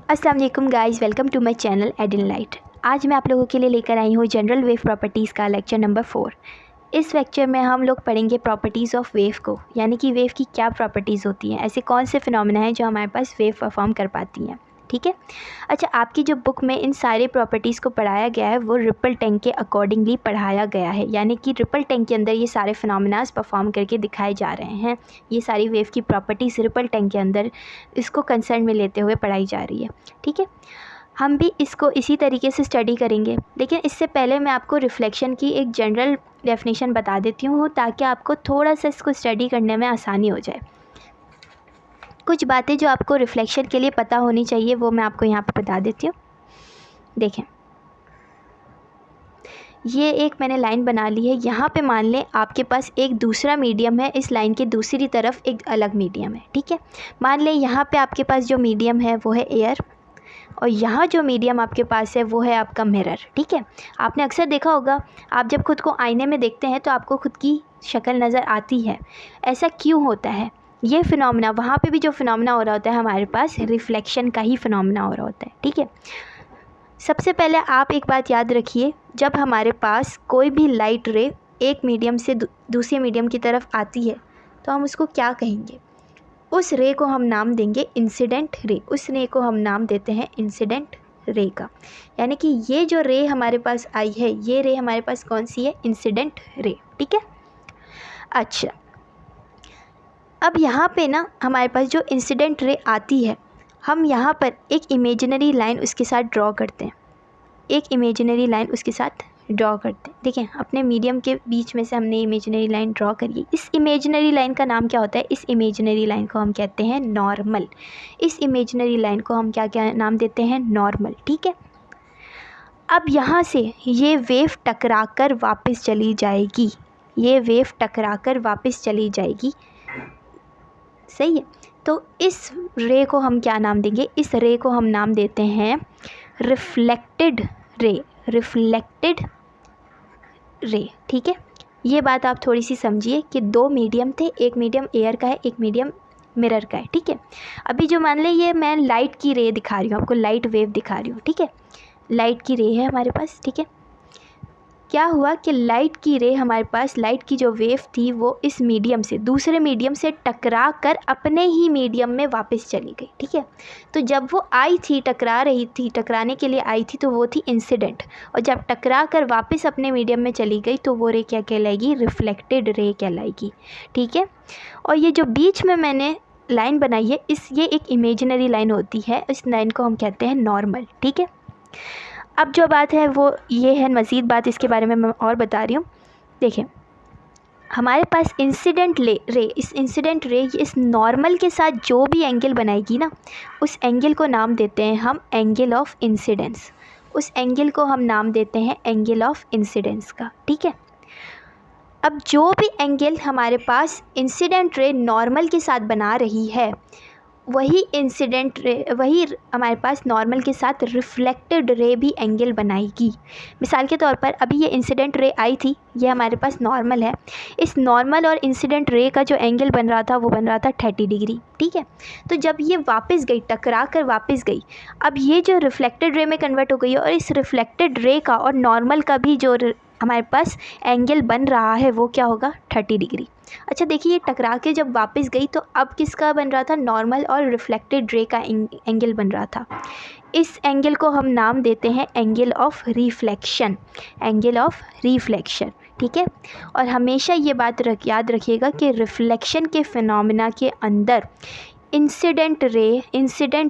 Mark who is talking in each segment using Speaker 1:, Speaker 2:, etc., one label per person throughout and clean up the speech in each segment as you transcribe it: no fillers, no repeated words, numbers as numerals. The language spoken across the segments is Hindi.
Speaker 1: अस्सलाम वालेकुम guys, welcome to my channel Edin Light. आज मैं आप लोगों के लिए लेकर आई हूँ जनरल वेव प्रॉपर्टीज़ का लेक्चर नंबर 4। इस लेक्चर में हम लोग पढ़ेंगे प्रॉपर्टीज़ ऑफ वेव को, यानी कि वेव की क्या प्रॉपर्टीज़ होती हैं, ऐसे कौन से फिनोमेना हैं जो हमारे पास वेव परफॉर्म कर पाती हैं। ठीक है। अच्छा, आपकी जो बुक में इन सारे प्रॉपर्टीज़ को पढ़ाया गया है वो रिपल टैंक के अकॉर्डिंगली पढ़ाया गया है, यानी कि रिपल टैंक के अंदर ये सारे फिनोमेनास परफॉर्म करके दिखाए जा रहे हैं। ये सारी वेव की प्रॉपर्टीज़ रिपल टैंक के अंदर इसको कंसर्न में लेते हुए पढ़ाई जा रही है। ठीक है, हम भी इसको इसी तरीके से स्टडी करेंगे, लेकिन इससे पहले मैं आपको रिफ्लेक्शन की एक जनरल डेफिनेशन बता देती हूँ ताकि आपको थोड़ा सा इसको स्टडी करने में आसानी हो जाए। कुछ बातें जो आपको रिफ्लेक्शन के लिए पता होनी चाहिए वो मैं आपको यहाँ पे बता देती हूँ। देखें, ये एक मैंने लाइन बना ली है। यहाँ पे मान लें आपके पास एक दूसरा मीडियम है, इस लाइन के दूसरी तरफ एक अलग मीडियम है। ठीक है, मान लें यहाँ पे आपके पास जो मीडियम है वो है एयर, और यहाँ जो मीडियम आपके पास है वो है आपका मिरर। ठीक है, आपने अक्सर देखा होगा, आप जब खुद को आईने में देखते हैं तो आपको खुद की शक्ल नज़र आती है। ऐसा क्यों होता है? ये फिनोमेना, वहाँ पे भी जो फिनोमेना हो रहा होता है हमारे पास रिफ्लेक्शन का ही फिनोमेना हो रहा होता है। ठीक है, सबसे पहले आप एक बात याद रखिए, जब हमारे पास कोई भी लाइट रे एक मीडियम से दूसरे मीडियम की तरफ आती है तो हम उसको क्या कहेंगे? उस रे को हम नाम देंगे इंसिडेंट रे। उस रे को हम नाम देते हैं इंसिडेंट रे का, यानी कि ये जो रे हमारे पास आई है ये रे हमारे पास कौन सी है? Incident ray. ठीक है। अच्छा, अब यहाँ पे ना हमारे पास जो इंसिडेंट रे आती है, हम यहाँ पर एक इमेजिनरी लाइन उसके साथ ड्रॉ करते हैं। एक इमेजिनरी लाइन उसके साथ ड्रॉ करते हैं। देखें, अपने मीडियम के बीच में से हमने इमेजिनरी लाइन ड्रॉ करी। इस इमेजिनरी लाइन का नाम क्या होता है? इस इमेजिनरी लाइन को हम कहते हैं नॉर्मल। इस इमेजिनरी लाइन को हम क्या क्या नाम देते हैं? नॉर्मल। ठीक है, अब यहाँ से ये वेव टकरा कर वापस चली जाएगी। ये वेव टकरा कर वापस चली जाएगी, सही है। तो इस रे को हम क्या नाम देंगे? इस रे को हम नाम देते हैं रिफ्लेक्टेड रे। Reflected ray. ठीक है, ये बात आप थोड़ी सी समझिए कि दो मीडियम थे, एक मीडियम एयर का है, एक मीडियम मिरर का है। ठीक है, अभी जो मान लें ये मैं लाइट की रे दिखा रही हूँ, आपको लाइट वेव दिखा रही हूँ। ठीक है, लाइट की रे है हमारे पास। ठीक है, क्या हुआ कि लाइट की रे हमारे पास, लाइट की जो वेव थी वो इस मीडियम से दूसरे मीडियम से टकरा कर अपने ही मीडियम में वापस चली गई। ठीक है, तो जब वो आई थी, टकरा रही थी, टकराने के लिए आई थी, तो वो थी इंसिडेंट, और जब टकरा कर वापस अपने मीडियम में चली गई तो वो रे क्या कहलाएगी? रिफ्लेक्टेड रे कहलाएगी। ठीक है, और ये जो बीच में मैंने लाइन बनाई है ये एक इमेजिनरी लाइन होती है, इस लाइन को हम कहते हैं नॉर्मल। ठीक है, अब जो बात है वो ये है, मज़ीद बात इसके बारे में मैं और बता रही हूँ। देखिए, हमारे पास इंसिडेंट रे, इस इंसिडेंट रे इस नॉर्मल के साथ जो भी एंगल बनाएगी ना, उस एंगल को नाम देते हैं हम एंगल ऑफ इंसिडेंस। उस एंगल को हम नाम देते हैं एंगल ऑफ इंसिडेंस का। ठीक है, अब जो भी एंगल हमारे पास इंसिडेंट रे नॉर्मल के साथ बना रही है, वही इंसिडेंट रे, वही हमारे पास नॉर्मल के साथ रिफ्लेक्टेड रे भी एंगल बनाएगी। मिसाल के तौर पर अभी ये इंसिडेंट रे आई थी, ये हमारे पास नॉर्मल है। इस नॉर्मल और इंसिडेंट रे का जो एंगल बन रहा था वो बन रहा था 30 डिग्री। ठीक है, तो जब ये वापस गई, टकरा कर वापस गई, अब ये जो रिफ्लेक्टेड रे में कन्वर्ट हो गई है, और इस रिफ्लेक्टेड रे का और नॉर्मल का भी जो हमारे पास एंगल बन रहा है वो क्या होगा? 30 डिग्री। अच्छा देखिए, ये टकरा के जब वापस गई तो अब किसका बन रहा था? नॉर्मल और रिफ्लेक्टेड रे का एंगल बन रहा था। इस एंगल को हम नाम देते हैं angle of reflection. Angle of reflection. ठीक है, और हमेशा ये बात याद रखिएगा कि रिफ्लेक्शन के फिनोमेना के अंदर इंसिडेंट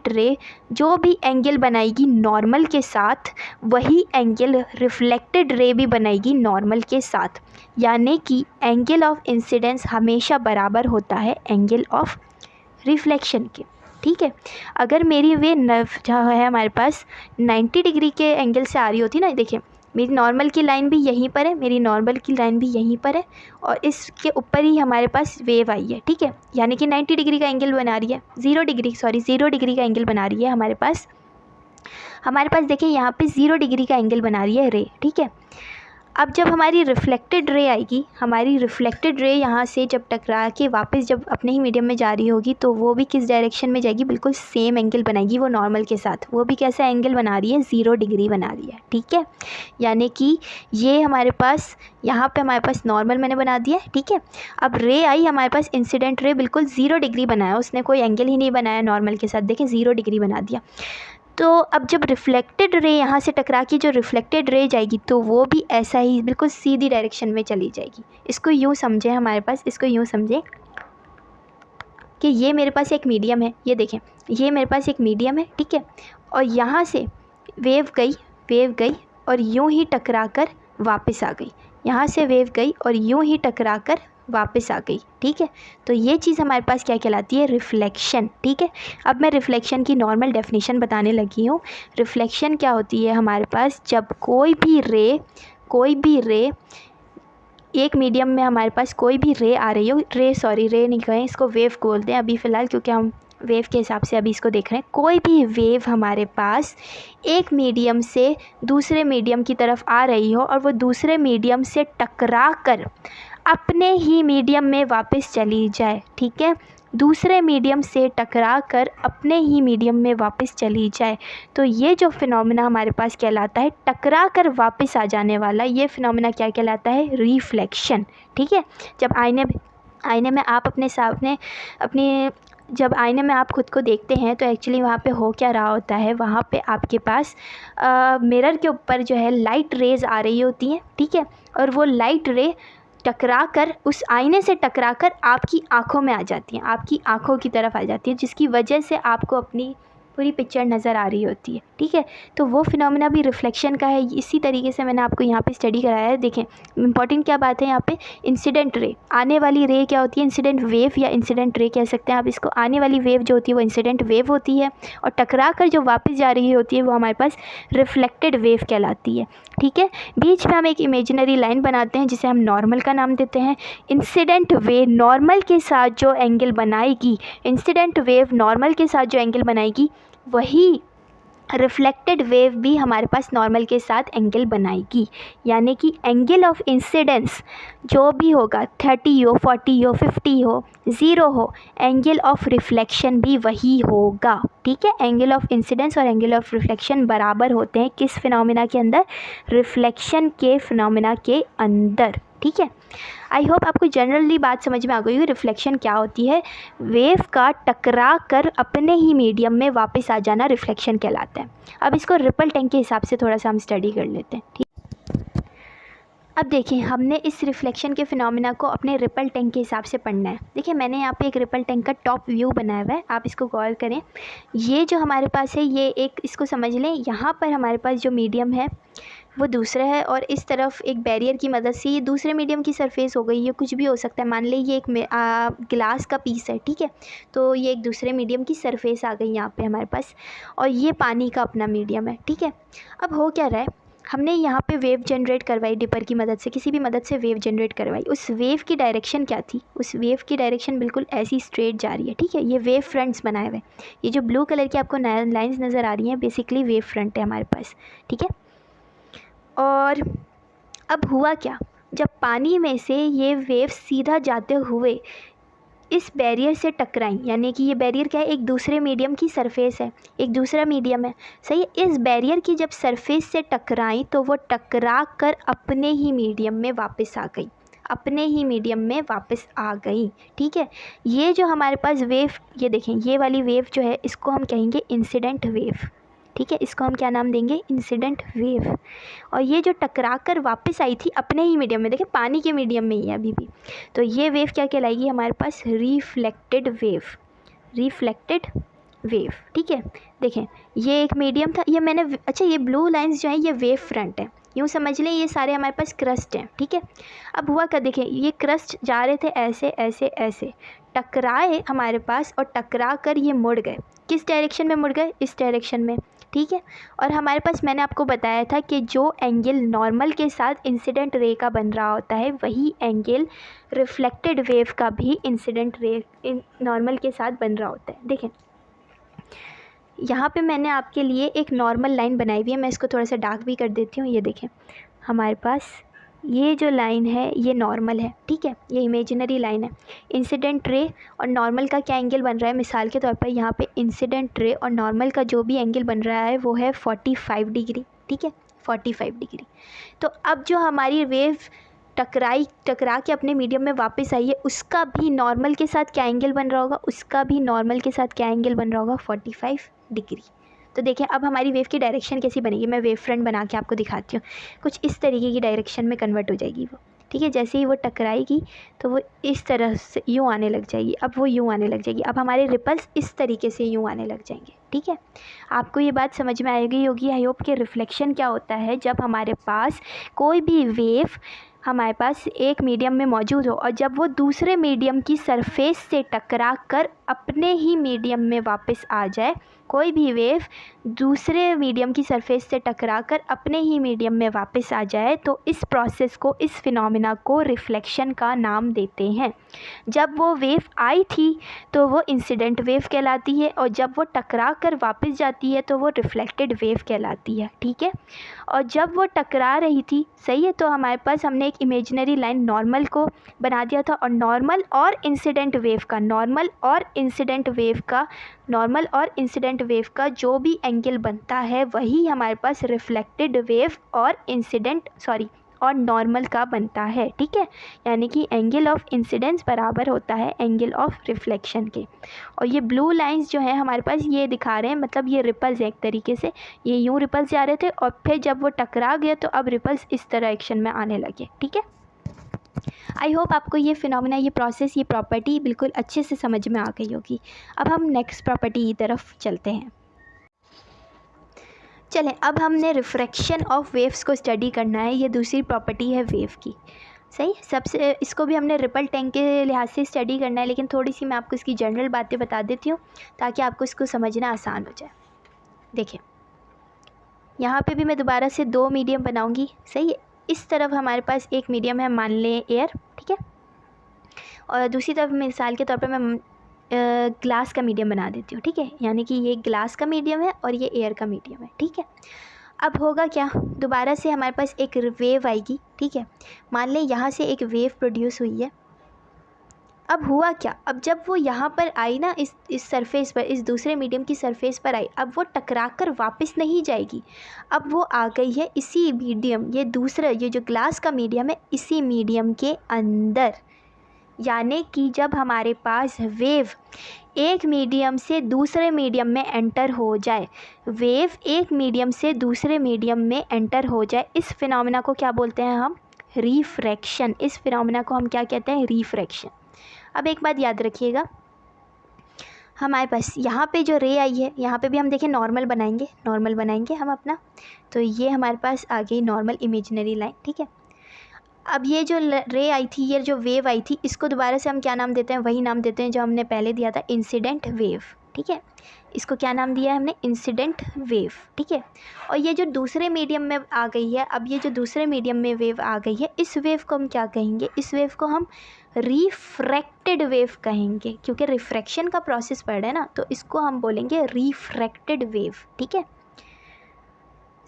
Speaker 1: रे जो भी एंगल बनाएगी नॉर्मल के साथ, वही एंगल रिफ्लेक्टेड रे भी बनाएगी नॉर्मल के साथ, यानी कि एंगल ऑफ इंसिडेंस हमेशा बराबर होता है एंगल ऑफ रिफ्लेक्शन के। ठीक है, अगर मेरी वे जो है हमारे पास 90 डिग्री के एंगल से आ रही होती ना, देखिए मेरी नॉर्मल की लाइन भी यहीं पर है, मेरी नॉर्मल की लाइन भी यहीं पर है, और इसके ऊपर ही हमारे पास वेव आई है। ठीक है, यानी कि 90 डिग्री का एंगल बना रही है, 0 डिग्री का एंगल बना रही है हमारे पास देखिए यहाँ पे 0 डिग्री का एंगल बना रही है रे। ठीक है, अब जब हमारी रिफ्लेक्टेड रे आएगी, हमारी रिफ्लेक्टेड रे यहाँ से जब टकरा के वापस जब अपने ही मीडियम में जा रही होगी तो वो भी किस डायरेक्शन में जाएगी, बिल्कुल सेम एंगल बनाएगी वो नॉर्मल के साथ। वो भी कैसा एंगल बना रही है, 0 डिग्री बना रही है, ठीक है। यानी कि ये हमारे पास यहाँ पे हमारे पास नॉर्मल मैंने बना दिया, ठीक है। अब रे आई हमारे पास, इंसिडेंट रे बिल्कुल 0 डिग्री बनाया, उसने कोई एंगल ही नहीं बनाया नॉर्मल के साथ, देखें 0 डिग्री बना दिया। तो अब जब रिफ्लेक्टेड रे यहाँ से टकरा के जो रिफ्लेक्टेड रे जाएगी तो वो भी ऐसा ही बिल्कुल सीधी डायरेक्शन में चली जाएगी। इसको यूँ समझें, हमारे पास इसको यूँ समझें कि ये मेरे पास एक मीडियम है, ये देखें ये मेरे पास एक मीडियम है, ठीक है। और यहाँ से वेव गई और यूँ ही टकरा कर वापस आ गई, यहाँ से वेव गई और यूँ ही टकरा कर वापस आ गई, ठीक है। तो ये चीज़ हमारे पास क्या कहलाती है, रिफ्लेक्शन, ठीक है। अब मैं रिफ्लेक्शन की नॉर्मल डेफिनेशन बताने लगी हूँ। रिफ्लेक्शन क्या होती है हमारे पास, जब कोई भी रे एक मीडियम में हमारे पास कोई भी रे आ रही हो, रे नहीं कहें, इसको वेव बोलते हैं अभी फ़िलहाल, क्योंकि हम वेव के हिसाब से अभी इसको देख रहे हैं। कोई भी वेव हमारे पास एक मीडियम से दूसरे मीडियम की तरफ आ रही हो और वो दूसरे मीडियम से टकरा कर अपने ही मीडियम में वापस चली जाए, ठीक है। दूसरे मीडियम से टकरा कर अपने ही मीडियम में वापस चली जाए, तो ये जो फिनोमेना हमारे पास कहलाता है टकरा कर वापस आ जाने वाला, ये फिनोमेना क्या कहलाता है, रिफ्लेक्शन, ठीक है। जब आईने में आप अपने सामने जब आईने में आप खुद को देखते हैं तो एक्चुअली वहाँ पे हो क्या रहा होता है, वहाँ पे आपके पास मिरर के ऊपर जो है लाइट रेज़ आ रही होती हैं, ठीक है। और वो लाइट रे टकरा कर उस आईने से टकरा कर आपकी आँखों में आ जाती हैं, आपकी आँखों की तरफ आ जाती है, जिसकी वजह से आपको अपनी पूरी पिक्चर नज़र आ रही होती है, ठीक है। तो वो फिनोमेना भी रिफ्लेक्शन का है। इसी तरीके से मैंने आपको यहाँ पे स्टडी कराया है। देखें इंपॉर्टेंट क्या बात है यहाँ पे, इंसिडेंट रे, आने वाली रे क्या होती है, इंसिडेंट वेव या इंसिडेंट रे कह सकते हैं आप इसको। आने वाली वेव जो होती है वो इंसिडेंट वेव होती है और टकरा कर जो वापस जा रही होती है वो हमारे पास रिफ्लेक्टेड वेव कहलाती है, ठीक है। बीच में हम एक इमेजिनरी लाइन बनाते हैं जिसे हम नॉर्मल का नाम देते हैं। इंसिडेंट वेव नॉर्मल के साथ जो एंगल बनाएगी, इंसिडेंट वेव नॉर्मल के साथ जो एंगल बनाएगी, वही रिफ्लेक्टेड वेव भी हमारे पास नॉर्मल के साथ एंगल बनाएगी। यानी कि एंगल ऑफ इंसिडेंस जो भी होगा, 30 हो, 40 हो, 50 हो, 0 हो, एंगल ऑफ रिफ्लेक्शन भी वही होगा, ठीक है। एंगल ऑफ इंसिडेंस और एंगल ऑफ रिफ्लेक्शन बराबर होते हैं किस फिनोमेना के अंदर, रिफ्लेक्शन के फिनोमेना के अंदर, ठीक है। आई होप आपको जनरली बात समझ में आ गई होगी रिफ्लेक्शन क्या होती है। वेव का टकरा कर अपने ही मीडियम में वापस आ जाना रिफ्लेक्शन कहलाता है। अब इसको रिपल टैंक के हिसाब से थोड़ा सा हम स्टडी कर लेते हैं, ठीक। अब देखिए हमने इस रिफ्लेक्शन के फिनोमेना को अपने रिपल टैंक के हिसाब से पढ़ना है। देखिए मैंने यहाँ पे एक रिपल टैंक का टॉप व्यू बनाया हुआ है, आप इसको गौर करें। ये जो हमारे पास है ये एक, इसको समझ लें, यहाँ पर हमारे पास जो मीडियम है वो दूसरा है और इस तरफ एक बैरियर की मदद से ये दूसरे मीडियम की सरफेस हो गई। ये कुछ भी हो सकता है, मान लें ये एक ग्लास का पीस है, ठीक है। तो ये एक दूसरे मीडियम की सरफेस आ गई यहाँ पे हमारे पास, और ये पानी का अपना मीडियम है, ठीक है। अब हो क्या रहा है, हमने यहाँ पे वेव जनरेट करवाई, डिपर की मदद से, किसी भी मदद से वेव जनरेट करवाई। उस वेव की डायरेक्शन क्या थी, उस वेव की डायरेक्शन बिल्कुल ऐसी स्ट्रेट जा रही है, ठीक है। ये वेव फ्रंट्स बनाए हुए, ये जो ब्लू कलर की आपको लाइंस नज़र आ रही हैं बेसिकली वेव फ्रंट है हमारे पास, ठीक है। और अब हुआ क्या, जब पानी में से ये वेव सीधा जाते हुए इस बैरियर से टकराई, यानी कि ये बैरियर क्या है, एक दूसरे मीडियम की सरफेस है, एक दूसरा मीडियम है, सही है। इस बैरियर की जब सरफेस से टकराई तो वो टकरा कर अपने ही मीडियम में वापस आ गई, अपने ही मीडियम में वापस आ गई, ठीक है। ये जो हमारे पास वेव, ये देखें ये वाली वेव जो है इसको हम कहेंगे इंसिडेंट वेव, ठीक है। इसको हम क्या नाम देंगे, इंसिडेंट वेव। और ये जो टकरा कर वापस आई थी अपने ही मीडियम में, देखिए पानी के मीडियम में ही है अभी भी, तो ये वेव क्या कहलाएगी हमारे पास, रिफ्लेक्टेड वेव, रिफ्लेक्टेड वेव, ठीक है। देखें ये एक मीडियम था, ये मैंने, अच्छा ये ब्लू लाइंस जो है ये वेव फ्रंट है, यूँ समझ लें ये सारे हमारे पास क्रस्ट हैं, ठीक है। अब हुआ क्या, देखें ये क्रस्ट जा रहे थे ऐसे ऐसे ऐसे, टकराए हमारे पास और टकरा कर ये मुड़ गए, किस डायरेक्शन में मुड़ गए, इस डायरेक्शन में, ठीक है। और हमारे पास मैंने आपको बताया था कि जो एंगल नॉर्मल के साथ इंसिडेंट रे का बन रहा होता है वही एंगल रिफ्लेक्टेड वेव का भी इंसिडेंट रे नॉर्मल के साथ बन रहा होता है। देखें यहाँ पे मैंने आपके लिए एक नॉर्मल लाइन बनाई हुई है, मैं इसको थोड़ा सा डार्क भी कर देती हूँ। ये देखें हमारे पास ये जो लाइन है ये नॉर्मल है, ठीक है, ये इमेजिनरी लाइन है। इंसिडेंट रे और नॉर्मल का क्या एंगल बन रहा है, मिसाल के तौर पर यहाँ पे इंसिडेंट रे और नॉर्मल का जो भी एंगल बन रहा है वो है 45 डिग्री, ठीक है, 45 डिग्री। तो अब जो हमारी वेव टकरा के अपने मीडियम में वापस आई है, उसका भी नॉर्मल के साथ क्या एंगल बन रहा होगा, उसका भी नॉर्मल के साथ क्या एंगल बन रहा होगा, 45 डिग्री। तो देखें अब हमारी वेव की डायरेक्शन कैसी बनेगी, मैं वेव फ्रंट बना के आपको दिखाती हूँ। कुछ इस तरीके की डायरेक्शन में कन्वर्ट हो जाएगी वो, ठीक है। जैसे ही वो टकराएगी तो वो इस तरह से यूँ आने लग जाएगी, अब वो यूँ आने लग जाएगी, अब हमारे रिपल्स इस तरीके से यूँ आने लग जाएंगे, ठीक है। आपको ये बात समझ में आएगी होगी आई होप कि रिफ्लेक्शन क्या होता है। जब हमारे पास कोई भी वेव हमारे पास एक मीडियम में मौजूद हो और जब वो दूसरे मीडियम की सरफेस से टकरा कर अपने ही मीडियम में वापस आ जाए, कोई भी वेव दूसरे मीडियम की सरफेस से टकराकर अपने ही मीडियम में वापस आ जाए, तो इस प्रोसेस को, इस फिनोमेना को रिफ्लेक्शन का नाम देते हैं। जब वो वेव आई थी तो वो इंसिडेंट वेव कहलाती है और जब वो टकरा कर वापस जाती है तो वो रिफ्लेक्टेड वेव कहलाती है, ठीक है। और जब वो टकरा रही थी, सही है, तो हमारे पास हमने एक इमेजिनरी लाइन नॉर्मल को बना दिया था और नॉर्मल और इंसिडेंट वेव का जो भी एंगल बनता है वही हमारे पास रिफ्लेक्टेड वेव और नॉर्मल का बनता है, ठीक है। यानी कि एंगल ऑफ इंसिडेंस बराबर होता है एंगल ऑफ रिफ्लेक्शन के। और ये ब्लू लाइंस जो है हमारे पास ये दिखा रहे हैं, मतलब ये रिपल्स एक तरीके से, ये यूँ रिपल्स जा रहे थे और फिर जब वो टकरा गया तो अब रिपल्स इस तरह एक्शन में आने लगे, ठीक है। आई होप आपको ये फिनोमेना, ये प्रोसेस, ये प्रॉपर्टी बिल्कुल अच्छे से समझ में आ गई होगी। अब हम नेक्स्ट प्रॉपर्टी की तरफ चलते हैं। चलें, अब हमने रिफ्रैक्शन ऑफ वेव्स को स्टडी करना है। ये दूसरी प्रॉपर्टी है वेव की, सही। सबसे इसको भी हमने रिपल टैंक के लिहाज से स्टडी करना है, लेकिन थोड़ी सी मैं आपको इसकी जनरल बातें बता देती हूँ ताकि आपको इसको समझना आसान हो जाए। देखिए यहाँ पे भी मैं दोबारा से दो मीडियम बनाऊँगी, सही है। इस तरफ हमारे पास एक मीडियम है, मान लें एयर, ठीक है, और दूसरी तरफ मिसाल के तौर पर मैं ग्लास का मीडियम बना देती हूँ, ठीक है। यानी कि ये ग्लास का मीडियम है और ये एयर का मीडियम है, ठीक है। अब होगा क्या, दोबारा से हमारे पास एक वेव आएगी, ठीक है। मान लें यहाँ से एक वेव प्रोड्यूस हुई है। अब हुआ क्या, अब जब वो यहाँ पर आई ना, इस सरफेस पर, इस दूसरे मीडियम की सरफेस पर आई, अब वो टकरा कर वापस नहीं जाएगी, अब वो आ गई है इसी मीडियम, ये दूसरा, ये जो ग्लास का मीडियम है, इसी मीडियम के अंदर। यानी कि जब हमारे पास वेव एक मीडियम से दूसरे मीडियम में एंटर हो जाए, वेव एक मीडियम से दूसरे मीडियम में एंटर हो जाए, इस फिनोमेना को क्या बोलते हैं हम, रिफ्रैक्शन। इस फिनोमेना को हम क्या कहते हैं, रिफ्रैक्शन। अब एक बात याद रखिएगा, हमारे पास यहाँ पे जो रे आई है, यहाँ पे भी हम देखें नॉर्मल बनाएंगे हम अपना, तो ये हमारे पास आ गई नॉर्मल इमेजिनरी लाइन, ठीक है। अब ये जो रे आई थी, ये जो वेव आई थी, इसको दोबारा से हम क्या नाम देते हैं, वही नाम देते हैं जो हमने पहले दिया था, इंसिडेंट वेव, ठीक है। इसको क्या नाम दिया है हमने, इंसिडेंट वेव, ठीक है। और ये जो दूसरे मीडियम में आ गई है, अब ये जो दूसरे मीडियम में वेव आ गई है, इस वेव को हम क्या कहेंगे, इस वेव को हम रिफ्रैक्टेड वेव कहेंगे, क्योंकि रिफ्रैक्शन का प्रोसेस पढ़ रहे हैं ना, तो इसको हम बोलेंगे रिफ्रैक्टेड वेव, ठीक है,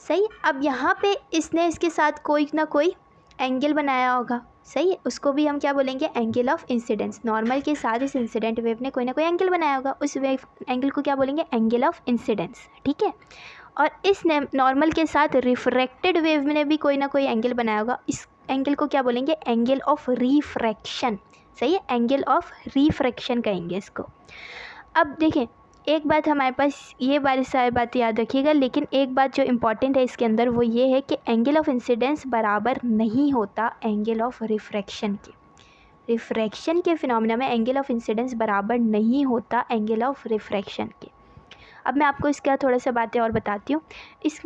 Speaker 1: सही। अब यहाँ पे इसने इसके साथ कोई ना कोई एंगल बनाया होगा, सही है, उसको भी हम क्या बोलेंगे, एंगल ऑफ इंसिडेंस। नॉर्मल के साथ इस इंसिडेंट वेव ने कोई ना कोई एंगल बनाया होगा, उस वेव एंगल को क्या बोलेंगे, एंगल ऑफ इंसिडेंस, ठीक है। और इस नॉर्मल के साथ रिफ्रैक्टेड वेव ने भी कोई ना कोई एंगल बनाया होगा, इस एंगल को क्या बोलेंगे, एंगल ऑफ रिफ्रैक्शन, सही है, एंगल ऑफ रिफ्रैक्शन कहेंगे इसको। अब देखें, एक बात हमारे पास, ये सारी बातें याद रखिएगा, लेकिन एक बात जो इम्पॉर्टेंट है इसके अंदर वो ये है कि एंगल ऑफ इंसिडेंस बराबर नहीं होता एंगल ऑफ रिफ्रैक्शन के। रिफ्रैक्शन के फिनोमेना में एंगल ऑफ इंसिडेंस बराबर नहीं होता एंगल ऑफ रिफ्रैक्शन के। अब मैं आपको इसका थोड़ा सा बातें और बताती हूँ। इस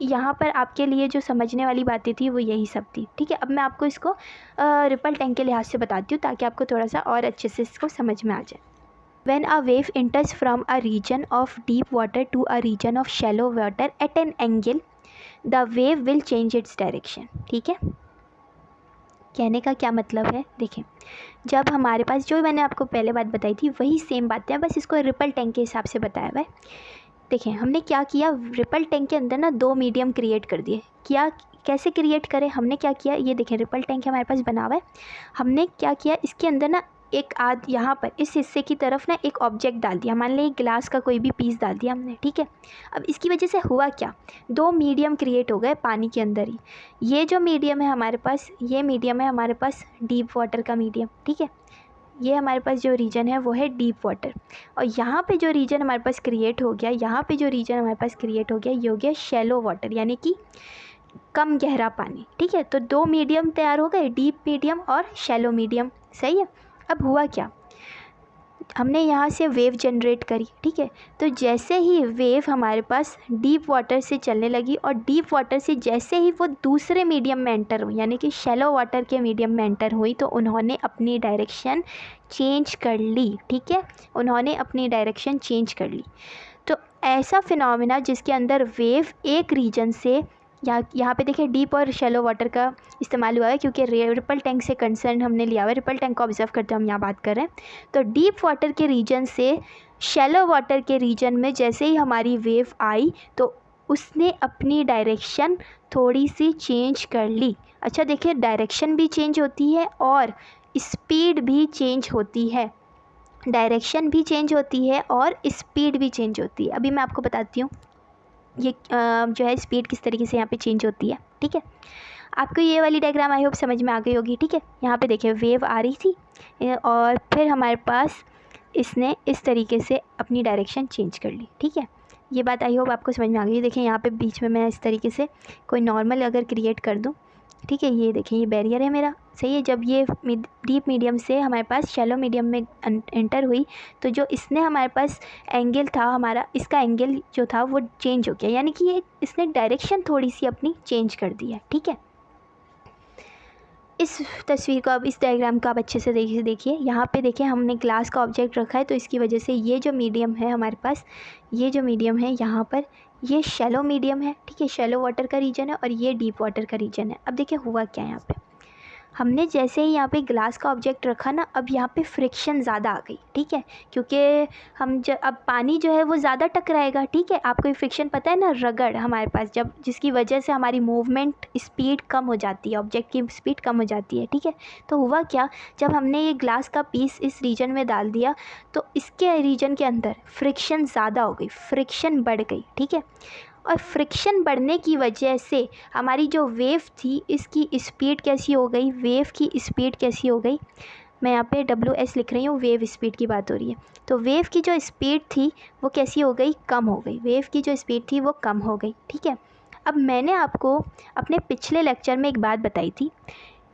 Speaker 1: यहाँ पर आपके लिए जो समझने वाली बातें थी वो यही सब थी, ठीक है। अब मैं आपको इसको रिपल टैंक के लिहाज से बताती हूँ ताकि आपको थोड़ा सा और अच्छे से इसको समझ में आ जाए। When a wave enters from a region of deep water to a region of shallow water at an angle, the wave will change its direction, ठीक है। कहने का क्या मतलब है, देखें, जब हमारे पास, जो मैंने आपको पहले बात बताई थी वही सेम बातें हैं, बस इसको रिपल टैंक के हिसाब से बताया हुआ है। देखें हमने क्या किया, रिपल टैंक के अंदर ना 2 मीडियम क्रिएट कर दिए। कैसे क्रिएट करें, हमने क्या किया, ये देखें रिपल टैंक हमारे पास बना हुआ है। हमने क्या किया, इसके अंदर ना एक यहाँ पर इस हिस्से की तरफ ना एक ऑब्जेक्ट डाल दिया, मान लें ग्लास का कोई भी पीस डाल दिया हमने, ठीक है। अब इसकी वजह से हुआ क्या, 2 मीडियम क्रिएट हो गए पानी के अंदर ही। ये जो मीडियम है हमारे पास, ये मीडियम है हमारे पास डीप वाटर का मीडियम, ठीक है। ये हमारे पास जो रीजन है वो है डीप वाटर, और यहाँ पे जो रीजन हमारे पास क्रिएट हो गया, यहाँ पे जो रीजन हमारे पास क्रिएट हो गया ये हो गया शैलो वाटर, यानी कि कम गहरा पानी, ठीक है। तो 2 मीडियम तैयार हो गए, डीप मीडियम और शैलो मीडियम, सही है। अब हुआ क्या, हमने यहाँ से वेव जनरेट करी, ठीक है। तो जैसे ही वेव हमारे पास डीप वाटर से चलने लगी, और डीप वाटर से जैसे ही वो दूसरे मीडियम में एंटर हुई, यानी कि शैलो वाटर के मीडियम में एंटर हुई, तो उन्होंने अपनी डायरेक्शन चेंज कर ली, ठीक है। उन्होंने अपनी डायरेक्शन चेंज कर ली। तो ऐसा फिनोमेना जिसके अंदर वेव एक रीजन से, यहाँ पे देखिए डीप और शैलो वाटर का इस्तेमाल हुआ है, क्योंकि रिपल टैंक से कंसर्न हमने लिया हुआ है, रिपल टैंक को ऑब्जर्व करते हम यहाँ बात कर रहे हैं। तो डीप वाटर के रीजन से शैलो वाटर के रीजन में जैसे ही हमारी वेव आई, तो उसने अपनी डायरेक्शन थोड़ी सी चेंज कर ली। अच्छा देखिए, डायरेक्शन भी चेंज होती है और स्पीड भी चेंज होती है, डायरेक्शन भी चेंज होती है और स्पीड भी चेंज होती है। अभी मैं आपको बताती हूँ ये जो है स्पीड किस तरीके से यहाँ पे चेंज होती है, ठीक है। आपको ये वाली डायग्राम आई होप समझ में आ गई होगी, ठीक है। यहाँ पे देखिए वेव आ रही थी और फिर हमारे पास इसने इस तरीके से अपनी डायरेक्शन चेंज कर ली, ठीक है। ये बात आई होप आपको समझ में आ गई। देखिए यहाँ पे बीच में मैं इस तरीके से कोई नॉर्मल अगर क्रिएट कर दूँ, ठीक है, ये देखें ये बैरियर है मेरा, सही है। जब ये डीप मीडियम से हमारे पास शैलो मीडियम में एंटर हुई, तो जो इसने हमारे पास एंगल था हमारा, इसका एंगल जो था वो चेंज हो गया, यानी कि ये इसने डायरेक्शन थोड़ी सी अपनी चेंज कर दी है, ठीक है। इस तस्वीर को अब, इस डायग्राम को आप अच्छे से देखिए। यहाँ पे देखिए हमने ग्लास का ऑब्जेक्ट रखा है, तो इसकी वजह से ये जो मीडियम है हमारे पास, ये जो मीडियम है यहाँ पर, ये शैलो मीडियम है, ठीक है, शैलो वाटर का रीजन है, और ये डीप वाटर का रीजन है। अब देखिए हुआ क्या है, यहाँ पे हमने जैसे ही यहाँ पे ग्लास का ऑब्जेक्ट रखा ना, अब यहाँ पे फ्रिक्शन ज़्यादा आ गई, ठीक है, क्योंकि अब पानी जो है वो ज़्यादा टकराएगा, ठीक है। आपको ये फ्रिक्शन पता है ना, रगड़ हमारे पास जब, जिसकी वजह से हमारी मूवमेंट स्पीड कम हो जाती है, ऑब्जेक्ट की स्पीड कम हो जाती है, ठीक है। तो हुआ क्या, जब हमने ये ग्लास का पीस इस रीजन में डाल दिया, तो इसके रीजन के अंदर फ्रिक्शन ज़्यादा हो गई, फ्रिक्शन बढ़ गई, ठीक है। और फ्रिक्शन बढ़ने की वजह से हमारी जो वेव थी, इसकी स्पीड कैसी हो गई, वेव की स्पीड कैसी हो गई, मैं यहाँ पे WS लिख रही हूँ, वेव स्पीड की बात हो रही है। तो वेव की जो स्पीड थी वो कैसी हो गई, कम हो गई, वेव की जो स्पीड थी वो कम हो गई, ठीक है। अब मैंने आपको अपने पिछले लेक्चर में एक बात बताई थी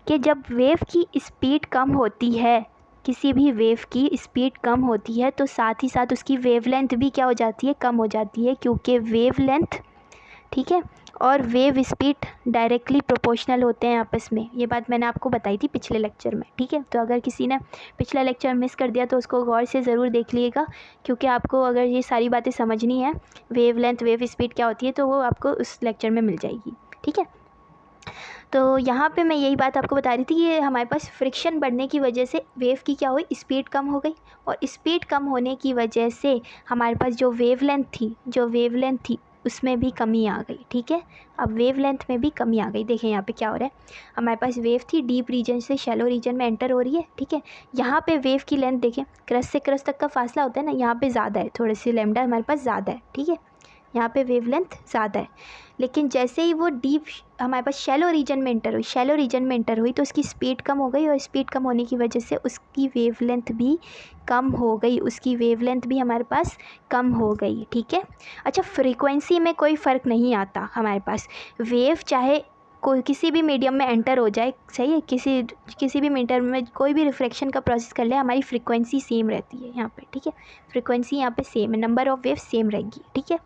Speaker 1: कि जब वेव की स्पीड कम होती है, किसी भी वेव की स्पीड कम होती है, तो साथ ही साथ उसकी वेवलेंथ भी क्या हो जाती है, कम हो जाती है, क्योंकि वेवलेंथ, ठीक है, और वेव स्पीड डायरेक्टली प्रोपोर्शनल होते हैं आपस में। ये बात मैंने आपको बताई थी पिछले लेक्चर में, ठीक है। तो अगर किसी ने पिछला लेक्चर मिस कर दिया तो उसको गौर से ज़रूर देख लीजिएगा, क्योंकि आपको अगर ये सारी बातें समझनी है, वेवलेंथ, वेव स्पीड क्या होती है, तो वो आपको उस लेक्चर में मिल जाएगी, ठीक है। तो यहाँ पे मैं यही बात आपको बता रही थी कि हमारे पास फ्रिक्शन बढ़ने की वजह से वेव की क्या हुई, स्पीड कम हो गई, और स्पीड कम होने की वजह से हमारे पास जो वेवलेंथ थी उसमें भी कमी आ गई, ठीक है। अब वेवलेंथ में भी कमी आ गई। देखें यहाँ पे क्या हो रहा है, हमारे पास वेव थी डीप रीजन से शैलो रीजन में एंटर हो रही है, ठीक है। यहाँ पे वेव की लेंथ देखें, क्रस्ट से क्रस्ट तक का फासला होता है ना, यहाँ पे ज़्यादा है, थोड़ी सी लैम्डा हमारे पास ज़्यादा है, ठीक है, यहाँ पे वेवलेंथ ज़्यादा है। लेकिन जैसे ही वो डीप हमारे पास शैलो रीजन में एंटर हुई, तो उसकी स्पीड कम हो गई, और स्पीड कम होने की वजह से उसकी वेवलेंथ भी कम हो गई, हमारे पास कम हो गई, ठीक है। अच्छा, फ्रीक्वेंसी में कोई फ़र्क नहीं आता हमारे पास, वेव चाहे कोई किसी भी मीडियम में एंटर हो जाए, सही है, किसी भी मीडियम में कोई भी रिफ्लेक्शन का प्रोसेस कर ले, हमारी फ्रीक्वेंसी सेम रहती है यहाँ पे, ठीक है। फ्रीक्वेंसी यहाँ पे सेम है, नंबर ऑफ़ वेव सेम रहेंगी, ठीक है।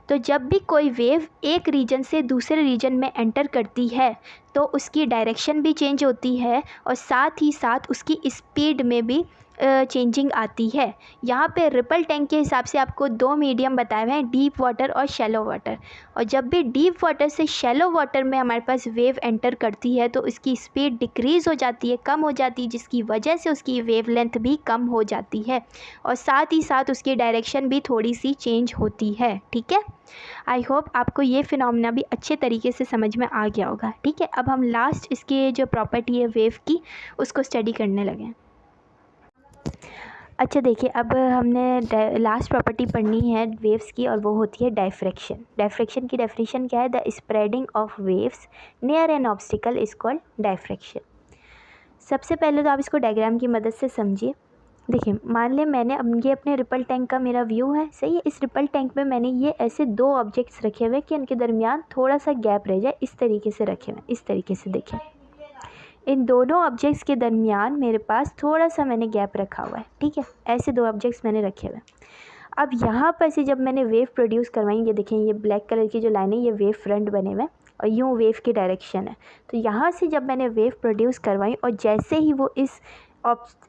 Speaker 1: तो जब भी कोई वेव एक रीजन से दूसरे रीजन में एंटर करती है, तो उसकी डायरेक्शन भी चेंज होती है, और साथ ही साथ उसकी स्पीड में भी चेंजिंग आती है। यहाँ पे रिपल टैंक के हिसाब से आपको दो मीडियम बताए हुए हैं, डीप वाटर और शैलो वाटर। और जब भी डीप वाटर से शैलो वाटर में हमारे पास वेव एंटर करती है तो उसकी स्पीड डिक्रीज़ हो जाती है, कम हो जाती है, जिसकी वजह से उसकी वेव लेंथ भी कम हो जाती है और साथ ही साथ उसकी डायरेक्शन भी थोड़ी सी चेंज होती है। ठीक है, आई होप आपको ये फिनोमेना भी अच्छे तरीके से समझ में आ गया होगा। ठीक है, अब हम लास्ट इसकी जो प्रॉपर्टी है वेव की उसको स्टडी करने लगे। अच्छा देखिए, अब हमने लास्ट प्रॉपर्टी पढ़नी है वेव्स की और वो होती है डायफ्रैक्शन। डायफ्रैक्शन की डेफिनेशन क्या है? The spreading of waves near an obstacle is called diffraction. सबसे पहले तो आप इसको डायग्राम की मदद से समझिए। देखिए, मान लें मैंने अब ये अपने रिपल टैंक का मेरा व्यू है, सही है। इस रिपल टैंक में मैंने ये ऐसे दो ऑब्जेक्ट्स रखे हुए कि इनके दरमियान थोड़ा सा गैप रह जाए, इस तरीके से रखे हुए, इस तरीके से देखें। इन दोनों ऑब्जेक्ट्स के दरमियान मेरे पास थोड़ा सा मैंने गैप रखा हुआ है। ठीक है, ऐसे दो ऑब्जेक्ट्स मैंने रखे हुए। अब यहाँ पर से जब मैंने वेव प्रोड्यूस करवाई, ये देखें, ये ब्लैक कलर की जो लाइन है ये वेव फ्रंट बने हुए हैं और यूँ वेव की डायरेक्शन है। तो यहाँ से जब मैंने वेव प्रोड्यूस करवाई और जैसे ही वो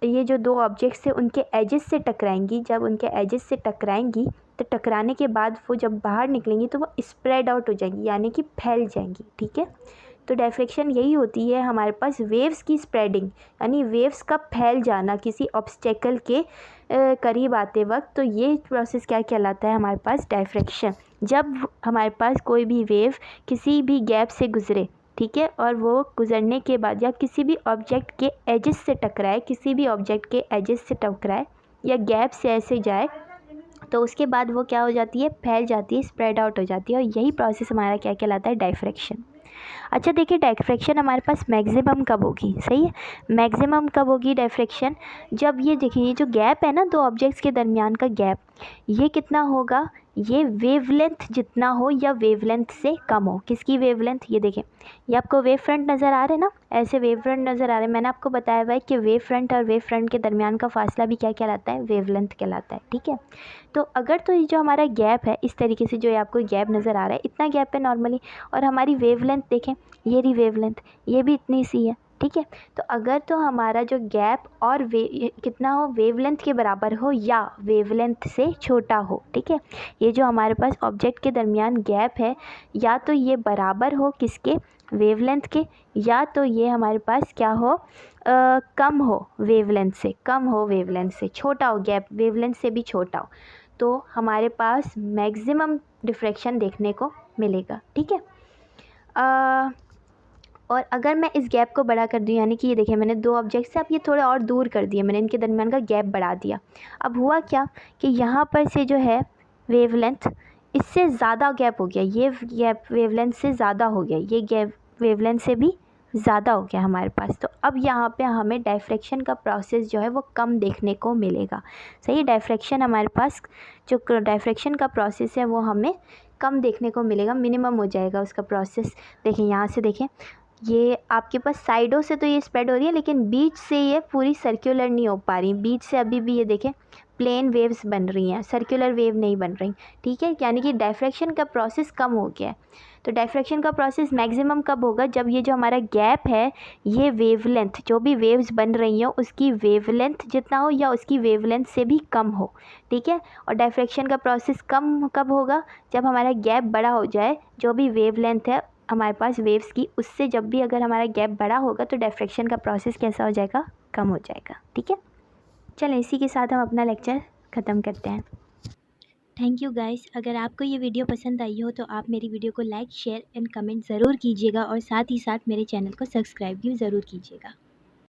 Speaker 1: ये जो दो ऑब्जेक्ट्स थे उनके एजेस से टकराएंगी, जब उनके एजेस से टकराएंगी तो टकराने के बाद वो जब बाहर निकलेंगी तो वो स्प्रेड आउट हो जाएंगी, यानी कि फैल जाएंगी। ठीक है, तो डायफ्रैक्शन यही होती है हमारे पास वेव्स की स्प्रेडिंग, यानी वेव्स का फैल जाना किसी ऑब्स्टेकल के करीब आते वक्त। तो ये प्रोसेस क्या कहलाता है हमारे पास? डायफ्रैक्शन। जब हमारे पास कोई भी वेव किसी भी गैप से गुजरे, ठीक है, और वो गुजरने के बाद या किसी भी ऑब्जेक्ट के एजेस से टकराए, किसी भी ऑब्जेक्ट के एजेस से टकराए या गैप से ऐसे जाए, तो उसके बाद वो क्या हो जाती है? फैल जाती है, स्प्रेड आउट हो जाती है। और यही प्रोसेस हमारा क्या कहलाता है? डायफ्रैक्शन। अच्छा देखिए, डायफ्रैक्शन हमारे पास मैक्सिमम कब होगी? सही है, मैक्सिमम कब होगी डायफ्रैक्शन? जब ये देखिए, ये जो गैप है ना दो ऑब्जेक्ट्स के दरमियान का गैप, ये कितना होगा? ये वेवलेंथ जितना हो या वेवलेंथ से कम हो। किसकी वेवलेंथ? ये देखें, ये आपको वेव फ्रंट नज़र आ रहे हैं ना, ऐसे वेव फ्रंट नज़र आ रहे हैं। मैंने आपको बताया हुआ है कि वेव फ्रंट और वेव फ्रंट के दरमियान का फासला भी क्या कहलाता है? वेवलेंथ कहलाता है। ठीक है, तो अगर तो ये जो हमारा गैप है इस तरीके से, जो ये आपको गैप नज़र आ रहा है, इतना गैप है नॉर्मली, और हमारी वेवलेंथ देखें, ये रही वेवलेंथ, ये भी इतनी सी है। ठीक है, तो अगर तो हमारा जो गैप और कितना हो? वेवलेंथ के बराबर हो या वेवलेंथ से छोटा हो। ठीक है, ये जो हमारे पास ऑब्जेक्ट के दरमियान गैप है, या तो ये बराबर हो किसके? वेवलेंथ के, या तो ये हमारे पास क्या हो? कम हो वेवलेंथ से, कम हो वेवलेंथ से, छोटा हो गैप, वेवलेंथ से भी छोटा हो, तो हमारे पास मैक्सिमम डिफ्रैक्शन देखने को मिलेगा। ठीक है, और अगर मैं इस गैप को बड़ा कर दूँ, यानी कि ये देखिए, मैंने दो ऑब्जेक्ट से अब ये थोड़े और दूर कर दिए, मैंने इनके दरमियान का गैप बढ़ा दिया। अब हुआ क्या कि यहाँ पर से जो है वेवलेंथ, इससे ज़्यादा गैप हो गया, ये गैप वेवलेंथ से ज़्यादा हो गया, ये गैप वेवलेंथ से भी ज़्यादा हो गया हमारे पास। तो अब यहाँ पे हमें डायफ्रैक्शन का प्रोसेस जो है वो कम देखने को मिलेगा। सही, डायफ्रैक्शन हमारे पास, जो डायफ्रैक्शन का प्रोसेस है वो हमें कम देखने को मिलेगा, मिनिमम हो जाएगा उसका प्रोसेस। देखें, यहाँ से देखें, ये आपके पास साइडों से तो ये स्प्रेड हो रही है, लेकिन बीच से ये पूरी सर्कुलर नहीं हो पा रही। बीच से अभी भी ये देखें प्लेन वेव्स बन रही हैं, सर्कुलर वेव नहीं बन रही। ठीक है, यानी कि डायफ्रैक्शन का प्रोसेस कम हो गया है। तो डायफ्रैक्शन का प्रोसेस मैक्सिमम कब होगा? जब ये जो हमारा गैप है, ये वेवलेंथ, जो भी वेव्स बन रही हो उसकी वेवलेंथ जितना हो या उसकी वेवलेंथ से भी कम हो। ठीक है, और डायफ्रैक्शन का प्रोसेस कम कब होगा? जब हमारा गैप बड़ा हो जाए, जो भी वेवलेंथ है हमारे पास वेव्स की, उससे जब भी अगर हमारा गैप बड़ा होगा तो डायफ्रैक्शन का प्रोसेस कैसा हो जाएगा? कम हो जाएगा। ठीक है, चलें इसी के साथ हम अपना लेक्चर ख़त्म करते हैं। Thank you guys. अगर आपको ये वीडियो पसंद आई हो तो आप मेरी वीडियो को लाइक, शेयर एंड कमेंट ज़रूर कीजिएगा और साथ ही साथ मेरे चैनल को सब्सक्राइब भी ज़रूर कीजिएगा।